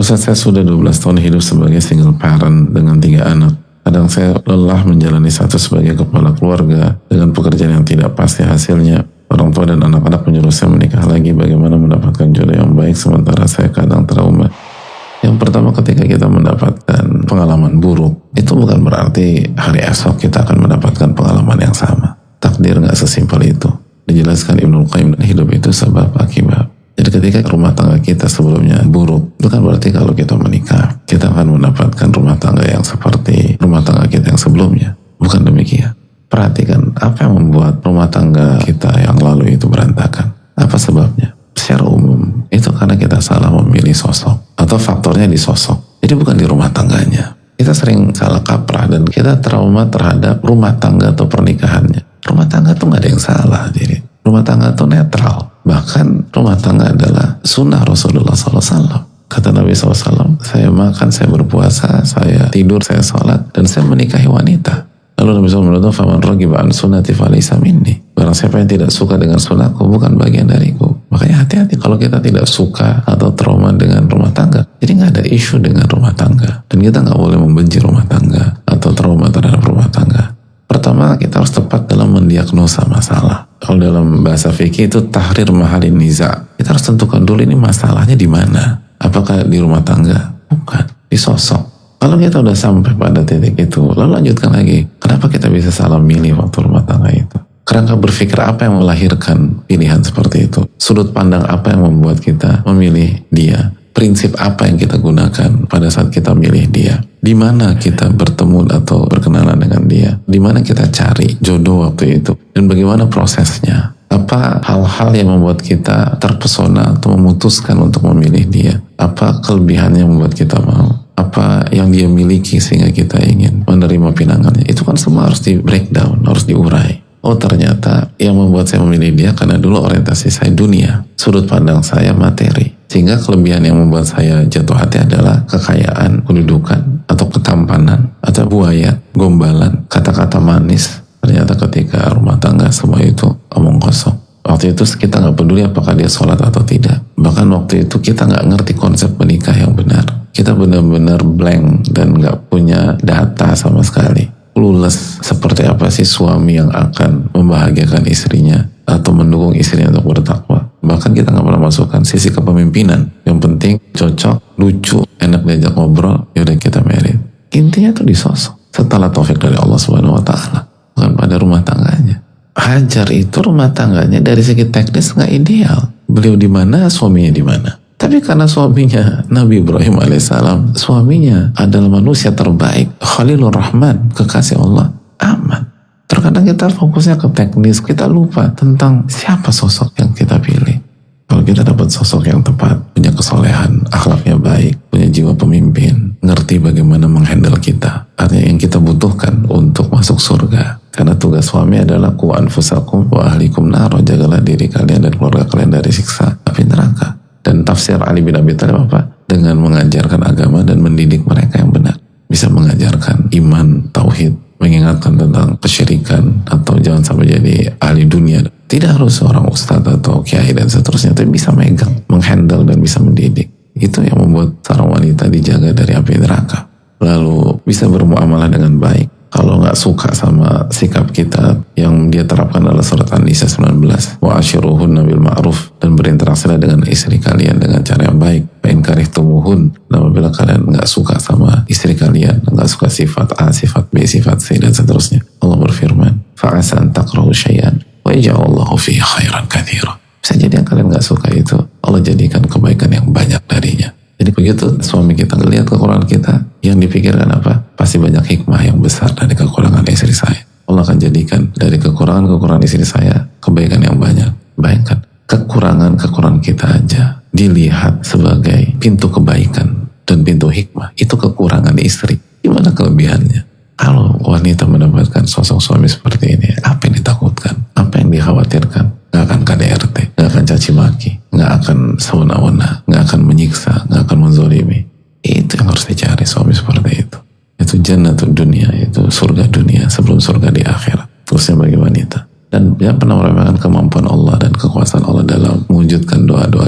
Ustaz, saya sudah 12 tahun hidup sebagai single parent dengan 3 anak. Kadang saya lelah menjalani satu sebagai kepala keluarga dengan pekerjaan yang tidak pasti hasilnya. Orang tua dan anak-anak menyuruh saya menikah lagi. Bagaimana mendapatkan jodoh yang baik sementara saya kadang trauma? Yang pertama, ketika kita mendapatkan pengalaman buruk, itu bukan berarti hari esok kita akan mendapatkan pengalaman yang sama. Takdir gak sesimpel itu. Dijelaskan Ibnul Qayyim, hidup itu sebab akibat. Jadi ketika rumah tangga kita sebelumnya buruk, bukan berarti kalau kita menikah, kita akan mendapatkan rumah tangga yang seperti rumah tangga kita yang sebelumnya. Bukan demikian. Perhatikan apa yang membuat rumah tangga kita yang lalu itu berantakan. Apa sebabnya? Secara umum, itu karena kita salah memilih sosok. Atau faktornya di sosok. Jadi bukan di rumah tangganya. Kita sering salah kaprah dan kita trauma terhadap rumah tangga atau pernikahannya. Rumah tangga tuh gak ada yang salah. Jadi rumah tangga tuh netral. Bahkan rumah tangga adalah sunnah Rasulullah SAW. Kata Nabi SAW, saya makan, saya berpuasa, saya tidur, saya sholat, dan saya menikahi wanita. Lalu Nabi SAW berkata, "Faman ragiba an sunnati falaysa minni." Barang siapa yang tidak suka dengan sunnahku, bukan bagian dariku. Makanya hati-hati kalau kita tidak suka atau trauma dengan rumah tangga. Jadi gak ada isu dengan rumah tangga. Dan kita gak boleh membenci rumah tangga atau trauma terhadap rumah tangga. Pertama, kita harus tepat dalam mendiagnosa masalah. Kalau dalam bahasa fikih itu tahrir mahalin niza. Kita harus tentukan dulu ini masalahnya di mana. Apakah di rumah tangga? Bukan. Di sosok. Kalau kita udah sampai pada titik itu, lalu lanjutkan lagi. Kenapa kita bisa salah milih waktu rumah tangga itu? Kerangka berpikir apa yang melahirkan pilihan seperti itu? Sudut pandang apa yang membuat kita memilih dia? Prinsip apa yang kita gunakan pada saat kita milih dia? Di mana kita bertemu atau berkenalan dengan dia? Di mana kita cari jodoh waktu itu? Dan bagaimana prosesnya? Apa hal-hal yang membuat kita terpesona atau memutuskan untuk memilih dia? Apa kelebihannya yang membuat kita mau? Apa yang dia miliki sehingga kita ingin menerima pinangannya? Itu kan semua harus di breakdown, harus diurai. Oh, ternyata yang membuat saya memilih dia karena dulu orientasi saya dunia, sudut pandang saya materi. Sehingga kelebihan yang membuat saya jatuh hati adalah kekayaan, kedudukan, atau ketampanan, atau buaya, gombalan, kata-kata manis. Ternyata ketika rumah tangga semua itu omong kosong. Waktu itu kita gak peduli apakah dia sholat atau tidak. Bahkan waktu itu kita gak ngerti konsep menikah yang benar. Kita benar-benar blank dan gak punya data sama sekali. Clueless seperti apa sih suami yang akan membahagiakan istrinya atau mendukung istrinya untuk bertakwa. Bahkan kita gak pernah masukkan sisi kepemimpinan. Yang penting cocok, lucu, enak diajak ngobrol, yaudah kita married. Intinya tuh di sosok. Setelah taufik dari Allah Subhanahu Wa Taala, bukan pada rumah tangganya. Hajar itu rumah tangganya dari segi teknis gak ideal. Beliau di mana, suaminya di mana. Tapi karena suaminya Nabi Ibrahim alaihissalam, suaminya adalah manusia terbaik, Khalilur Rahman, kekasih Allah, aman. Terkadang kita fokusnya ke teknis, kita lupa tentang siapa sosok yang kita pilih. Kalau kita dapat sosok yang tepat, punya kesolehan, akhlaknya baik, punya jiwa pemimpin, ngerti bagaimana menghandle kita, artinya yang kita butuhkan untuk masuk surga. Karena tugas suami adalah ku anfusakum wa ahlikum nar, jagalah diri kalian dan keluarga kalian dari siksa api neraka. Dan tafsir Ali bin Abi Thalib apa? Dengan mengajarkan agama dan mendidik mereka yang benar. Bisa mengajarkan iman, tauhid, mengingatkan tentang kesyirikan, atau jangan sampai jadi ahli dunia. Tidak harus seorang ustadz atau kiai dan seterusnya, tapi bisa megang, menghandle dan bisa mendidik. Itu yang membuat seorang wanita dijaga dari api neraka. Lalu bisa bermuamalah dengan baik. Kalau nggak suka sama sikap kita, yang dia terapkan adalah surat An-Nisa 19. Wa ashiruhunna bil ma'ruf, dan berinteraksilah dengan istri kalian dengan cara yang baik. Fa in karihtumuhun, dan apabila kalian nggak suka sama istri kalian, nggak suka sifat A, sifat B, sifat C, dan seterusnya, Allah berfirman, fa asa an takrahu syai'an wa yaj'alullahu fihi khairan katsira. Bisa jadi yang kalian nggak suka itu, Allah jadikan kebaikan yang banyak darinya. Jadi begitu suami kita ngelihat kekurangan kita, yang dipikirkan apa? Pasti banyak hikmah yang besar dari kekurangan istri saya. Allah akan jadikan dari kekurangan istri saya kebaikan yang banyak. Bayangkan, kekurangan kita aja dilihat sebagai pintu kebaikan dan pintu hikmah. Itu kekurangan istri. Gimana kelebihannya? Kalau wanita mendapatkan sosok suami seperti ini, apa yang ditakutkan? Apa yang dikhawatirkan? Gak akan KDRT, gak akan caci maki, gak akan sewena-wena, gak akan menyiksa, gak akan menzolimi. Itu yang harus dicari suami seperti itu. Itu jannatul dunia, itu surga dunia sebelum surga di akhirat. Khususnya bagi wanita. Dan dia pernah meremehkan kemampuan Allah dan kekuasaan Allah dalam mewujudkan doa-doa